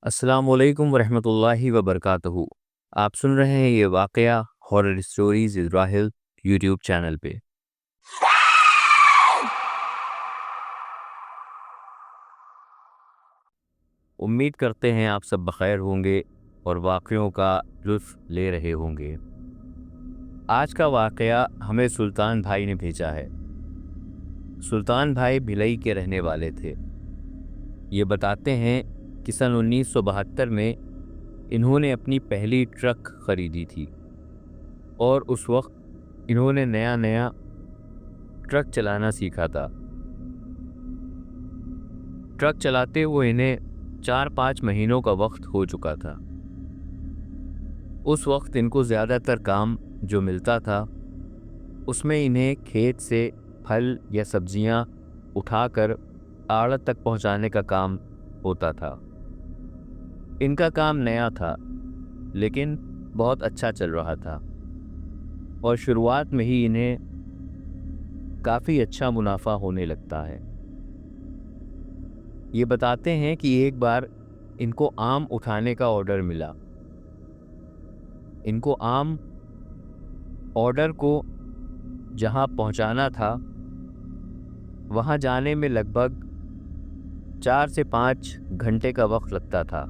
अस्सलामुअलैकुम वरहमतुल्लाहि वबरकातुहू। आप सुन रहे हैं ये वाक़या horror stories Israel YouTube channel पे। उम्मीद करते हैं आप सब बख़ैर होंगे और वाक़यों का लुत्फ़ ले रहे होंगे। आज का वाक़या हमें सुल्तान भाई ने भेजा है। सुल्तान भाई भिलई के रहने वाले थे। ये बताते हैं कि सन 1972 में इन्होंने अपनी पहली ट्रक ख़रीदी थी और उस वक्त इन्होंने नया नया ट्रक चलाना सीखा था। ट्रक चलाते हुए इन्हें 4-5 महीनों का वक्त हो चुका था। उस वक्त इनको ज़्यादातर काम जो मिलता था उसमें इन्हें खेत से फल या सब्जियां उठाकर आड़त तक पहुंचाने का काम होता था। इनका काम नया था लेकिन बहुत अच्छा चल रहा था और शुरुआत में ही इन्हें काफ़ी अच्छा मुनाफा होने लगता है। ये बताते हैं कि एक बार इनको आम उठाने का ऑर्डर मिला। इनको आम ऑर्डर को जहां पहुंचाना था वहां जाने में लगभग 4 से 5 घंटे का वक्त लगता था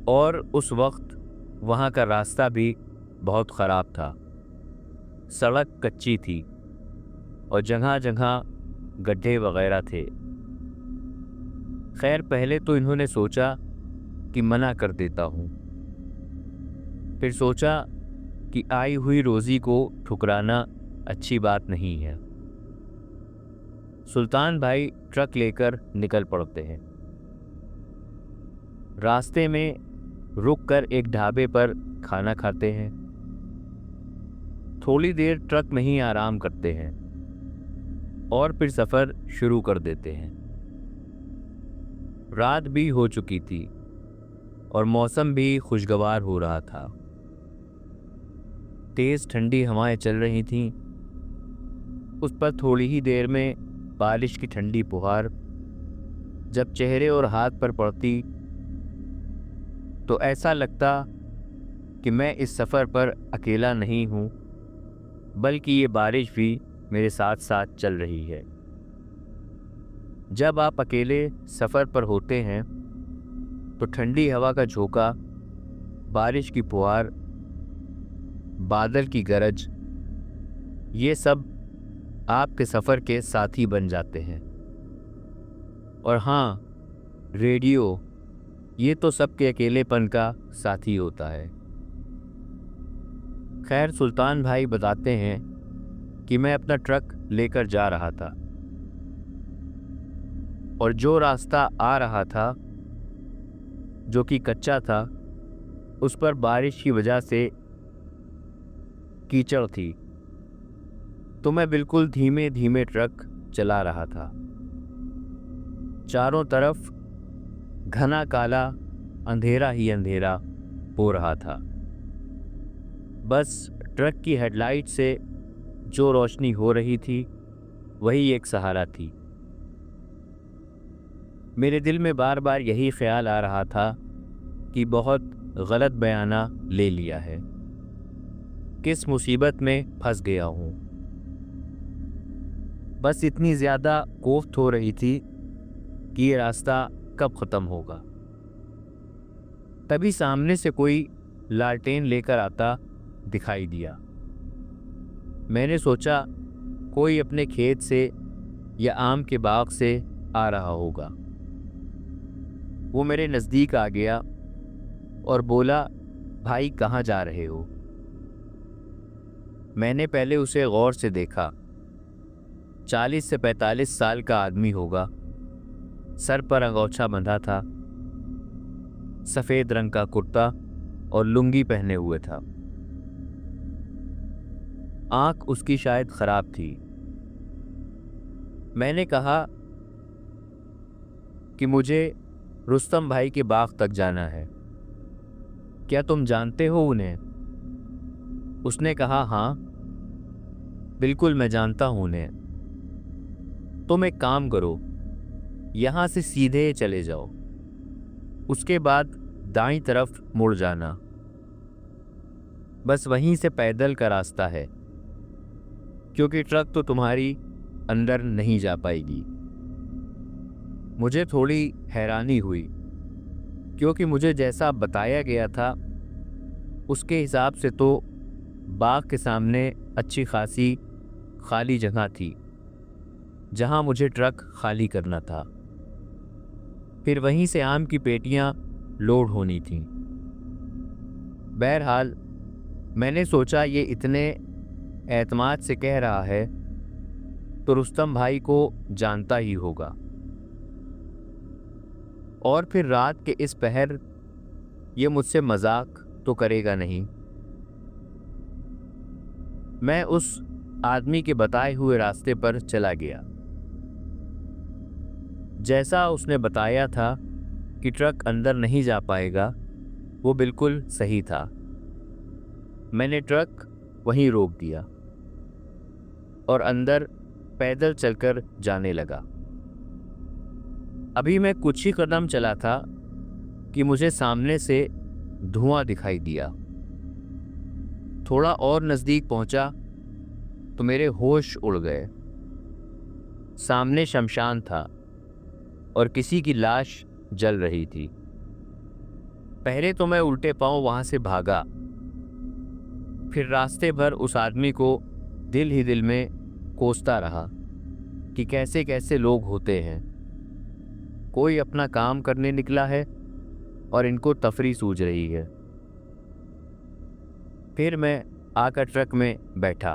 और उस वक्त वहां का रास्ता भी बहुत ख़राब था। सड़क कच्ची थी और जगह जगह गड्ढे वगैरह थे। खैर पहले तो इन्होंने सोचा कि मना कर देता हूँ, फिर सोचा कि आई हुई रोज़ी को ठुकराना अच्छी बात नहीं है। सुल्तान भाई ट्रक लेकर निकल पड़ते हैं। रास्ते में रुककर एक ढाबे पर खाना खाते हैं। थोड़ी देर ट्रक में ही आराम करते हैं और फिर सफ़र शुरू कर देते हैं। रात भी हो चुकी थी और मौसम भी खुशगवार हो रहा था। तेज़ ठंडी हवाएं चल रही थीं। उस पर थोड़ी ही देर में बारिश की ठंडी फुहार जब चेहरे और हाथ पर पड़ती तो ऐसा लगता कि मैं इस सफ़र पर अकेला नहीं हूँ, बल्कि ये बारिश भी मेरे साथ साथ चल रही है। जब आप अकेले सफ़र पर होते हैं तो ठंडी हवा का झोंका, बारिश की फुहार, बादल की गरज, ये सब आपके सफ़र के साथी बन जाते हैं। और हाँ, रेडियो, ये तो सबके अकेलेपन का साथी होता है। खैर सुल्तान भाई बताते हैं कि मैं अपना ट्रक लेकर जा रहा था और जो रास्ता आ रहा था जो कि कच्चा था उस पर बारिश की वजह से कीचड़ थी, तो मैं बिल्कुल धीमे धीमे ट्रक चला रहा था। चारों तरफ घना काला अंधेरा ही अंधेरा हो रहा था। बस ट्रक की हेडलाइट से जो रोशनी हो रही थी वही एक सहारा थी। मेरे दिल में बार बार यही ख्याल आ रहा था कि बहुत गलत बयाना ले लिया है, किस मुसीबत में फंस गया हूँ। बस इतनी ज़्यादा कोफ्त हो रही थी कि ये रास्ता कब ख़त्म होगा। तभी सामने से कोई लालटेन लेकर आता दिखाई दिया। मैंने सोचा कोई अपने खेत से या आम के बाग से आ रहा होगा। वो मेरे नज़दीक आ गया और बोला, भाई कहाँ जा रहे हो? मैंने पहले उसे गौर से देखा। 40 से 45 साल का आदमी होगा। सर पर अंगोछा बंधा था, सफ़ेद रंग का कुर्ता और लुंगी पहने हुए था। आंख उसकी शायद खराब थी। मैंने कहा कि मुझे रुस्तम भाई के बाग तक जाना है, क्या तुम जानते हो उन्हें? उसने कहा, हाँ बिल्कुल मैं जानता हूँ उन्हें। तुम एक काम करो, यहाँ से सीधे चले जाओ, उसके बाद दाईं तरफ मुड़ जाना, बस वहीं से पैदल का रास्ता है, क्योंकि ट्रक तो तुम्हारी अंदर नहीं जा पाएगी। मुझे थोड़ी हैरानी हुई, क्योंकि मुझे जैसा बताया गया था उसके हिसाब से तो बाग के सामने अच्छी खासी खाली जगह थी जहां मुझे ट्रक खाली करना था। फिर वहीं से आम की पेटियां लोड होनी थीं। बहरहाल मैंने सोचा ये इतने एतमाद से कह रहा है तो रुस्तम भाई को जानता ही होगा, और फिर रात के इस पहर ये मुझसे मजाक तो करेगा नहीं। मैं उस आदमी के बताए हुए रास्ते पर चला गया। जैसा उसने बताया था कि ट्रक अंदर नहीं जा पाएगा, वो बिल्कुल सही था। मैंने ट्रक वहीं रोक दिया और अंदर पैदल चलकर जाने लगा। अभी मैं कुछ ही कदम चला था कि मुझे सामने से धुआं दिखाई दिया। थोड़ा और नज़दीक पहुंचा तो मेरे होश उड़ गए। सामने शमशान था और किसी की लाश जल रही थी। पहले तो मैं उल्टे पांव वहां से भागा, फिर रास्ते भर उस आदमी को दिल ही दिल में कोसता रहा कि कैसे कैसे लोग होते हैं। कोई अपना काम करने निकला है और इनको तफरी सूझ रही है। फिर मैं आकर ट्रक में बैठा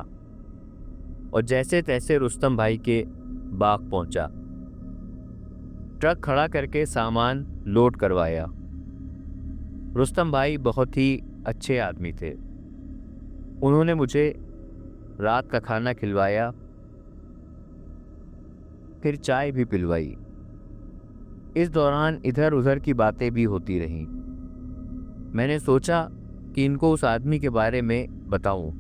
और जैसे तैसे रुस्तम भाई के बाग पहुंचा। ट्रक खड़ा करके सामान लोड करवाया। रुस्तम भाई बहुत ही अच्छे आदमी थे। उन्होंने मुझे रात का खाना खिलवाया, फिर चाय भी पिलवाई। इस दौरान इधर उधर की बातें भी होती रहीं। मैंने सोचा कि इनको उस आदमी के बारे में बताऊं।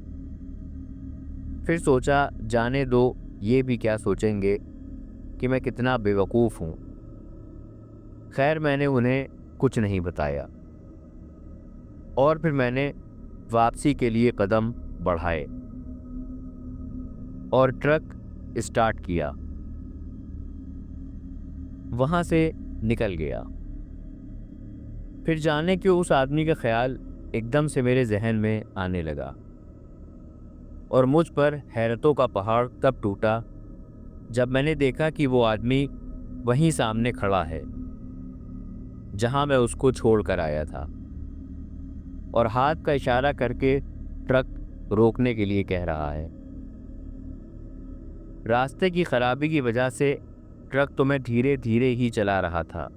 फिर सोचा जाने दो, ये भी क्या सोचेंगे कि मैं कितना बेवकूफ़ हूं। खैर मैंने उन्हें कुछ नहीं बताया और फिर मैंने वापसी के लिए कदम बढ़ाए और ट्रक स्टार्ट किया। वहां से निकल गया। फिर जाने क्यों उस आदमी का ख्याल एकदम से मेरे जहन में आने लगा और मुझ पर हैरतों का पहाड़ तब टूटा जब मैंने देखा कि वो आदमी वहीं सामने खड़ा है जहां मैं उसको छोड़ कर आया था, और हाथ का इशारा करके ट्रक रोकने के लिए कह रहा है। रास्ते की खराबी की वजह से ट्रक तो मैं धीरे धीरे ही चला रहा था।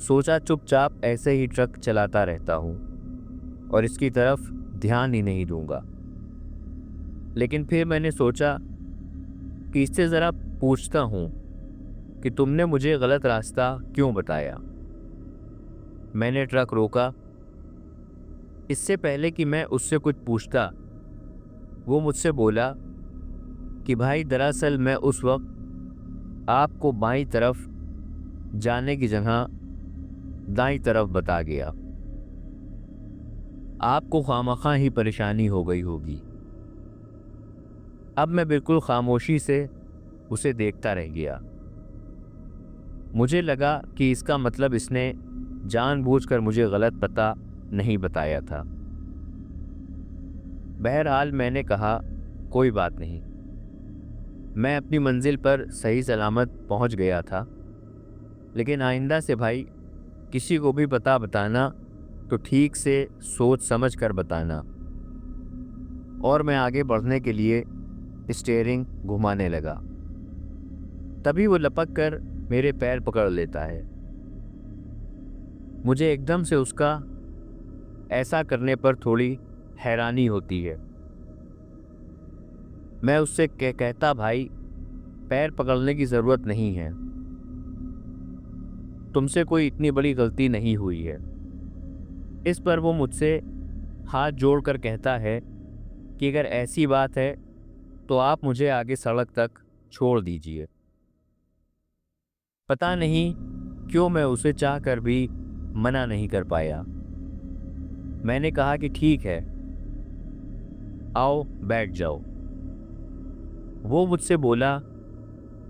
सोचा चुपचाप ऐसे ही ट्रक चलाता रहता हूँ और इसकी तरफ ध्यान ही नहीं दूंगा। लेकिन फिर मैंने सोचा कि इससे ज़रा पूछता हूँ कि तुमने मुझे गलत रास्ता क्यों बताया। मैंने ट्रक रोका। इससे पहले कि मैं उससे कुछ पूछता, वो मुझसे बोला कि भाई दरअसल मैं उस वक्त आपको बाईं तरफ जाने की जगह दाईं तरफ बता गया। आपको खामखा ही परेशानी हो गई होगी। अब मैं बिल्कुल खामोशी से उसे देखता रह गया। मुझे लगा कि इसका मतलब इसने जानबूझकर मुझे गलत पता नहीं बताया था। बहरहाल मैंने कहा कोई बात नहीं, मैं अपनी मंजिल पर सही सलामत पहुंच गया था, लेकिन आइंदा से भाई किसी को भी पता बताना तो ठीक से सोच समझ कर बताना। और मैं आगे बढ़ने के लिए स्टीयरिंग घुमाने लगा। तभी वो लपक कर मेरे पैर पकड़ लेता है। मुझे एकदम से उसका ऐसा करने पर थोड़ी हैरानी होती है। मैं उससे कहता भाई पैर पकड़ने की ज़रूरत नहीं है, तुमसे कोई इतनी बड़ी गलती नहीं हुई है। इस पर वो मुझसे हाथ जोड़कर कहता है कि अगर ऐसी बात है तो आप मुझे आगे सड़क तक छोड़ दीजिए। पता नहीं क्यों मैं उसे चाहकर भी मना नहीं कर पाया। मैंने कहा कि ठीक है, आओ बैठ जाओ। वो मुझसे बोला,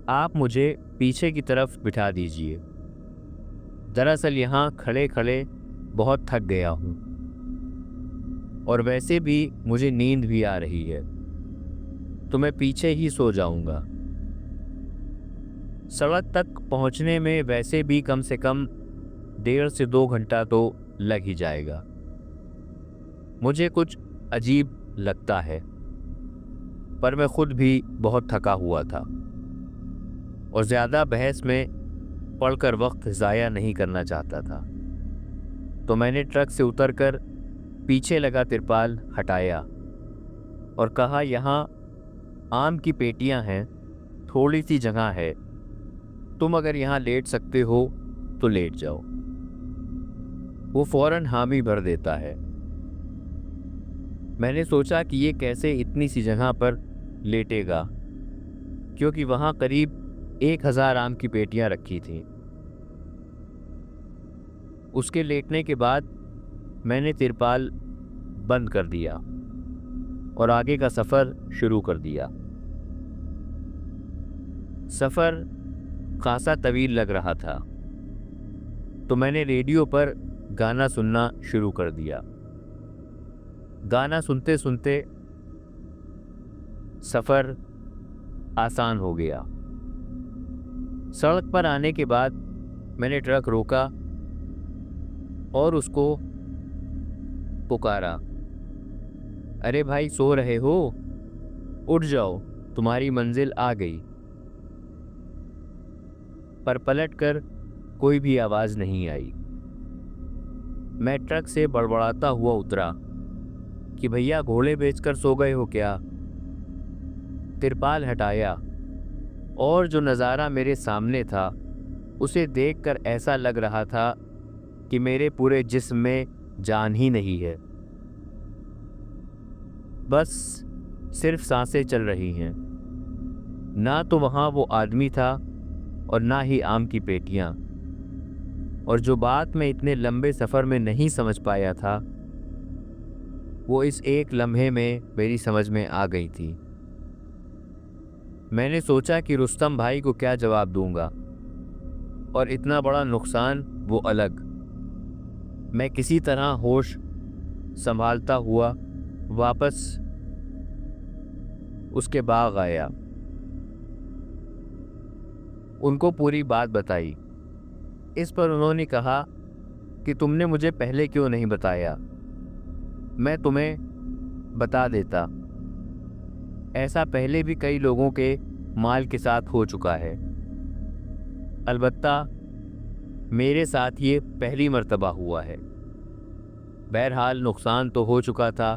आप मुझे पीछे की तरफ बिठा दीजिए। दरअसल यहाँ खड़े खड़े बहुत थक गया हूँ और वैसे भी मुझे नींद भी आ रही है, तो मैं पीछे ही सो जाऊंगा। सड़क तक पहुंचने में वैसे भी कम से कम 1.5 से 2 घंटा तो लग ही जाएगा। मुझे कुछ अजीब लगता है, पर मैं खुद भी बहुत थका हुआ था और ज़्यादा बहस में पढ़कर वक्त ज़ाया नहीं करना चाहता था। तो मैंने ट्रक से उतरकर पीछे लगा तिरपाल हटाया और कहा, यहाँ आम की पेटियां हैं, थोड़ी सी जगह है, तुम अगर यहाँ लेट सकते हो तो लेट जाओ। वो फौरन हामी भर देता है। मैंने सोचा कि ये कैसे इतनी सी जगह पर लेटेगा, क्योंकि वहाँ करीब 1000 आम की पेटियां रखी थीं। उसके लेटने के बाद मैंने तिरपाल बंद कर दिया और आगे का सफ़र शुरू कर दिया। सफ़र खासा तवील लग रहा था, तो मैंने रेडियो पर गाना सुनना शुरू कर दिया। गाना सुनते सुनते सफ़र आसान हो गया। सड़क पर आने के बाद मैंने ट्रक रोका और उसको पुकारा, अरे भाई, सो रहे हो? उठ जाओ, तुम्हारी मंजिल आ गई। पर पलटकर कोई भी आवाज़ नहीं आई। मैं ट्रक से बड़बड़ाता हुआ उतरा कि भैया, घोड़े बेचकर सो गए हो क्या? तिरपाल हटाया और जो नज़ारा मेरे सामने था उसे देखकर ऐसा लग रहा था कि मेरे पूरे जिस्म में जान ही नहीं है, बस सिर्फ सांसें चल रही हैं। ना तो वहाँ वो आदमी था और ना ही आम की पेटियां। और जो बात मैं इतने लंबे सफ़र में नहीं समझ पाया था, वो इस एक लम्हे में मेरी समझ में आ गई थी। मैंने सोचा कि रुस्तम भाई को क्या जवाब दूंगा, और इतना बड़ा नुकसान वो अलग। मैं किसी तरह होश संभालता हुआ वापस उसके बाग आया। उनको पूरी बात बताई। इस पर उन्होंने कहा कि तुमने मुझे पहले क्यों नहीं बताया, मैं तुम्हें बता देता। ऐसा पहले भी कई लोगों के माल के साथ हो चुका है, अलबत्ता मेरे साथ ये पहली मर्तबा हुआ है। बहरहाल नुकसान तो हो चुका था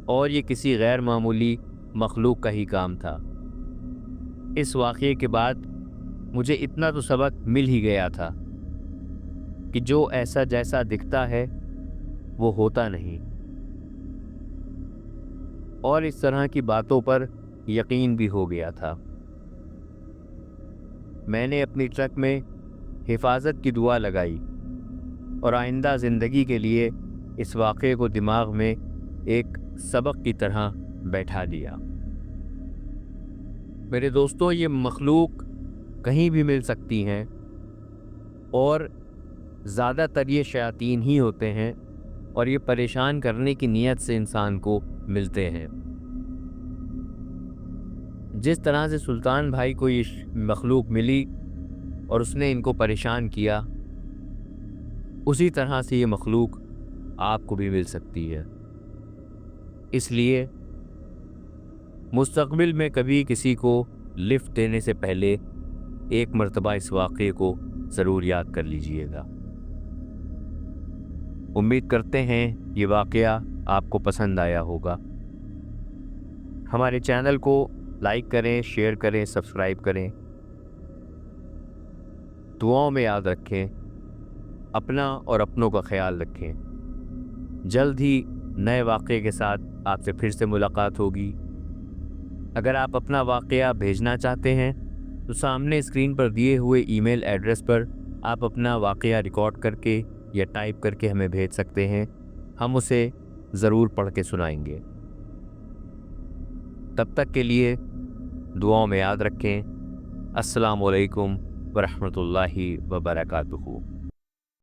और ये किसी गैर मामूली मखलूक का ही काम था। इस वाक़ये के बाद मुझे इतना तो सबक मिल ही गया था कि जो ऐसा जैसा दिखता है वो होता नहीं, और इस तरह की बातों पर यकीन भी हो गया था। मैंने अपनी ट्रक में हिफाजत की दुआ लगाई और आइंदा ज़िंदगी के लिए इस वाक़ये को दिमाग में एक सबक की तरह बैठा दिया। मेरे दोस्तों, ये मखलूक कहीं भी मिल सकती हैं और ज़्यादातर ये शयातीन ही होते हैं, और ये परेशान करने की नीयत से इंसान को मिलते हैं। जिस तरह से सुल्तान भाई को ये मखलूक मिली और उसने इनको परेशान किया, उसी तरह से ये मखलूक आपको भी मिल सकती है। इसलिए मुस्तक़बिल में कभी किसी को लिफ्ट देने से पहले एक मर्तबा इस वाक़ये को ज़रूर याद कर लीजिएगा। उम्मीद करते हैं ये वाक़या आपको पसंद आया होगा। हमारे चैनल को लाइक करें, शेयर करें, सब्सक्राइब करें। दुआओं में याद रखें, अपना और अपनों का ख्याल रखें। जल्द ही नए वाक़ये के साथ आपसे फिर से मुलाकात होगी। अगर आप अपना वाक़या भेजना चाहते हैं तो सामने स्क्रीन पर दिए हुए ईमेल एड्रेस पर आप अपना वाक़या रिकॉर्ड करके या टाइप करके हमें भेज सकते हैं। हम उसे ज़रूर पढ़ के सुनाएंगे। तब तक के लिए दुआओं में याद रखें। अस्सलामु अलैकुम वरहमतुल्लाहि वबरकातुहू।